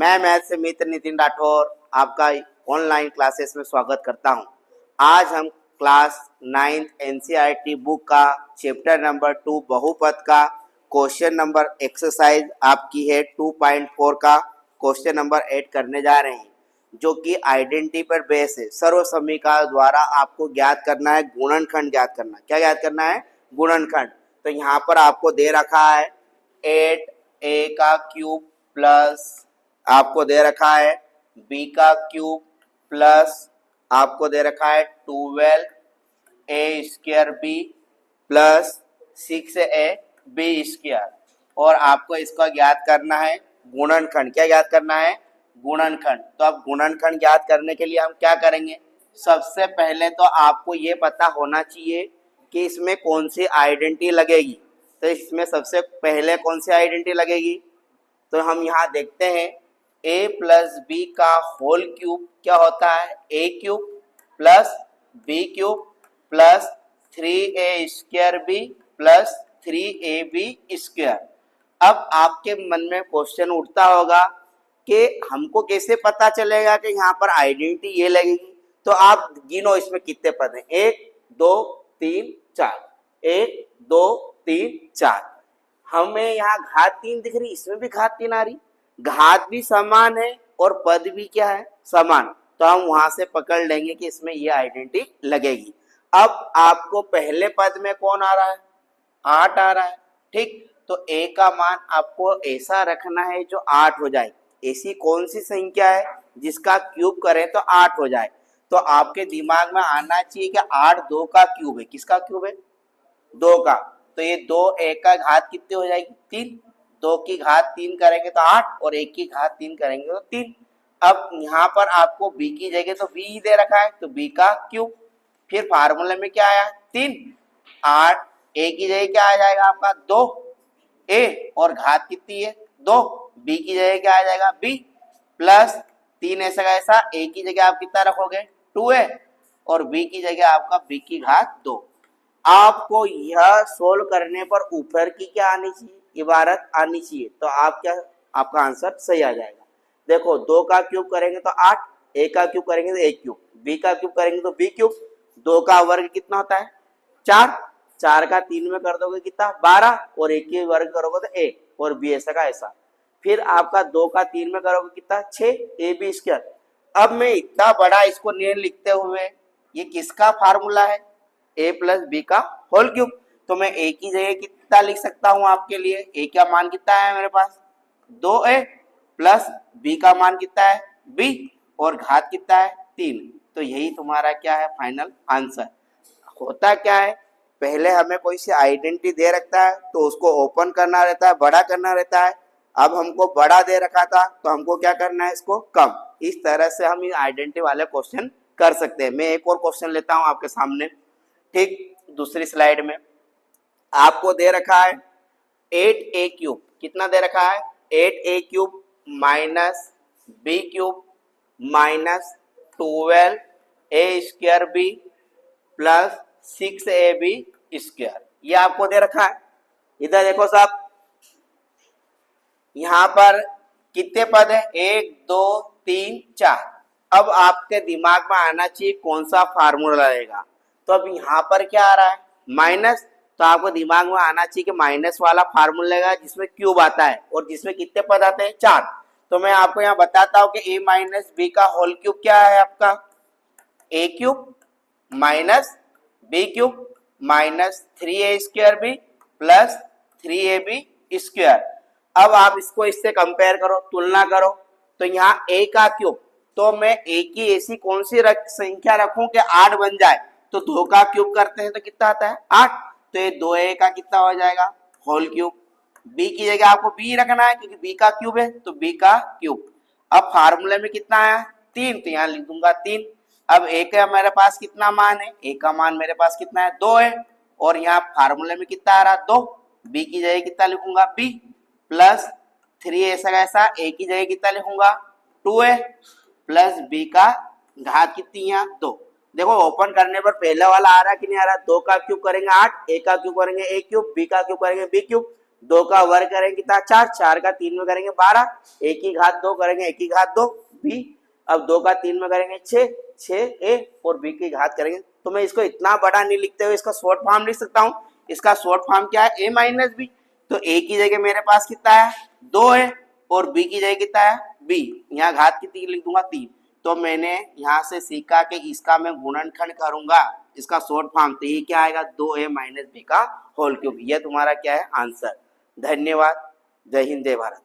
मैं मैथ से मित्र नितिन राठौर आपका ऑनलाइन क्लासेस में स्वागत करता हूं। आज हम क्लास 9th एनसीईआरटी बुक का चैप्टर नंबर 2 बहुपद का क्वेश्चन नंबर एक्सरसाइज आपकी है 2.4 का क्वेश्चन नंबर 8 करने जा रहे हैं, जो कि आइडेंटिटी पर बेस है। सर्वसमीकरण द्वारा आपको ज्ञात करना है गुणनखंड ज्ञात करना। क्या ज्ञात करना है? गुणनखंड। तो यहाँ पर आपको दे रखा है 8a का क्यूब प्लस आपको दे रखा है b का क्यूब प्लस आपको दे रखा है 12a square b plus 6a b square, और आपको इसका ज्ञात करना है गुणनखंड। क्या ज्ञात करना है? गुणनखंड। तो अब गुणनखंड ज्ञात करने के लिए हम क्या करेंगे? सबसे पहले तो आपको ये पता होना चाहिए कि इसमें कौन सी आइडेंटिटी लगेगी। तो इसमें सबसे पहले कौन सी आइडेंटिटी लगेगी? तो हम यहाँ देखते हैं a प्लस बी का होल क्यूब क्या होता है? a cube plus b cube plus 3a square b plus 3ab square. अब आपके मन में क्वेश्चन उठता होगा कि हमको कैसे पता चलेगा कि यहाँ पर आइडेंटिटी ये लगेगी। तो आप गिनो इसमें कितने पद हैं। 1 2 3 4, 1 2 3 4। हमें यहाँ घात 3 दिख रही, इसमें भी घात 3 आ रही। घात भी समान है और पद भी क्या है? समान। तो हम वहां से पकड़ लेंगे कि इसमें ये आइडेंटिटी लगेगी। अब आपको पहले पद में कौन आ रहा है? 8 आ रहा है। ठीक, तो a का मान आपको ऐसा रखना है जो 8 हो जाए। ऐसी कौन सी संख्या है जिसका क्यूब करें तो 8 हो जाए? तो आपके दिमाग में आना चाहिए कि 8 2 का क्यूब है। किसका क्यूब है? 2 का। तो ये 2 a का घात कितनी हो जाएगी? 3। 2 की घात 3 करेंगे तो 8 और 1 की घात 3 करेंगे तो 3। अब यहाँ पर आपको b की जगह तो b ही दे रखा है, तो b का क्यूब। फिर फार्मूले में क्या आया? 3। 8 a की जगह क्या आ जाएगा आपका? 2a और घात कितनी है? 2। b की जगह क्या आ जाएगा? b प्लस 3 ऐसा कैसा a की जगह आप कितना रखोगे? 2a और b की जगह आपका b की घात 2। आपको यह सोल्व करने पर ऊपर की क्या आनी चाहिए? इबारत आनी चाहिए। तो आप क्या, आपका आंसर सही आ जाएगा। देखो 2 का क्यूब करेंगे तो 8, a का क्यूब करेंगे तो a क्यूब, b का क्यूब करेंगे तो b क्यूब। 2 का वर्ग कितना होता है? 4। 4 का 3 में कर दोगे कितना? 12 और 1 के वर्ग करोगे तो a और b ऐसा का ऐसा। फिर आपका 2 का 3 में करोगे कितना? 6 ab स्क्वायर। अब मैं इतना बड़ा इसको नहीं लिखते हुए, ये किसका फार्मूला है? a प्लस बी का होल क्यूब। तो मैं a की जगह कितना लिख सकता हूं आपके लिए? a का मान कितना है मेरे पास? 2a प्लस b का मान कितना है? b और घात कितना है? 3। तो यही तुम्हारा क्या है? Final answer. होता क्या है, पहले हमें कोई सी आइडेंटिटी दे रखता है तो उसको ओपन करना रहता है, बड़ा करना रहता है। अब हमको बड़ा दे रखा था तो हमको क्या करना है? इसको कम। इस तरह से हम इस आइडेंटिटी वाले क्वेश्चन कर सकते हैं। मैं एक और क्वेश्चन लेता हूं आपके सामने। ठीक, दूसरी स्लाइड में आपको दे रखा है 8a क्यूब। कितना दे रखा है? 8a cube minus b cube minus 12a square b plus 6ab square. ये आपको दे रखा है। इधर देखो साहब, यहाँ पर कितने पद है? 1 2 3 4। अब आपके दिमाग में आना चाहिए कौन सा फार्मूला रहेगा। तो अब यहाँ पर क्या आ रहा है? माइनस। तो आपको दिमाग में आना चाहिए कि माइनस वाला फार्मूला रहेगा जिसमें क्यूब आता है और जिसमें कितने पद आते हैं? 4। तो मैं आपको यहाँ बताता हूँ कि a माइनस बी का होल क्यूब क्या है आपका? a cube minus b cube minus 3a square b plus 3ab square. अब आप इसको इससे कंपेयर करो, तुलना करो। तो यहाँ a का क्यूब, तो मैं a की ऐसी कौन सी संख्या रखूं कि 8 बन जाए? तो 2 का क्यूब करते हैं तो कितना आता है? 8। तो ये 2a का कितना हो जाएगा? Whole cube. b की जगह आपको b रखना है क्योंकि b का क्यूब है, तो b का क्यूब। अब फार्मूले में कितना आया? 3, तो यहाँ लिख दूंगा 3। अब a का मेरे पास कितना मान है? a का मान मेरे पास कितना है? 2 है। और यहाँ फार्मूले में कितना आ रहा? 2। b की जगह कितना लिखूंगा? b प्लस 3 ऐसा कैसा, a की जगह कितना लिखूंगा? 2a प्लस b का घात कितनी है? 2। देखो ओपन करने पर पहले वाला आ रहा है कि नहीं आ रहा? 2 का क्यूब करेंगे 8, a का क्यूब करेंगे a क्यूब, b का क्यूब करेंगे b क्यूब। दो का वर्ग करेंगे कितना, चार, चार का तीन में करेंगे 12, एक की घात दो करेंगे, एक की घात दो बी, अब दो का तीन में करेंगे 6, 6 ए और बी की घात करेंगे। तो मैं इसको इतना बड़ा नहीं लिखते हुए इसका शॉर्ट फॉर्म लिख सकता हूँ। इसका शॉर्ट फॉर्म क्या है, ए माइनस बी। तो ए की जगह मेरे पास कितना है, दो है, और बी की जगह कितना है, बी। यहाँ घात कितनी लिख दूंगा, 3। तो मैंने यहाँ से सीखा कि इसका मैं गुणनखंड करूंगा, इसका शॉर्ट फॉर्म, तो ये क्या आएगा, 2a माइनस बी का होल क्यूब। ये तुम्हारा क्या है आंसर। धन्यवाद। जय हिंद, जय भारत।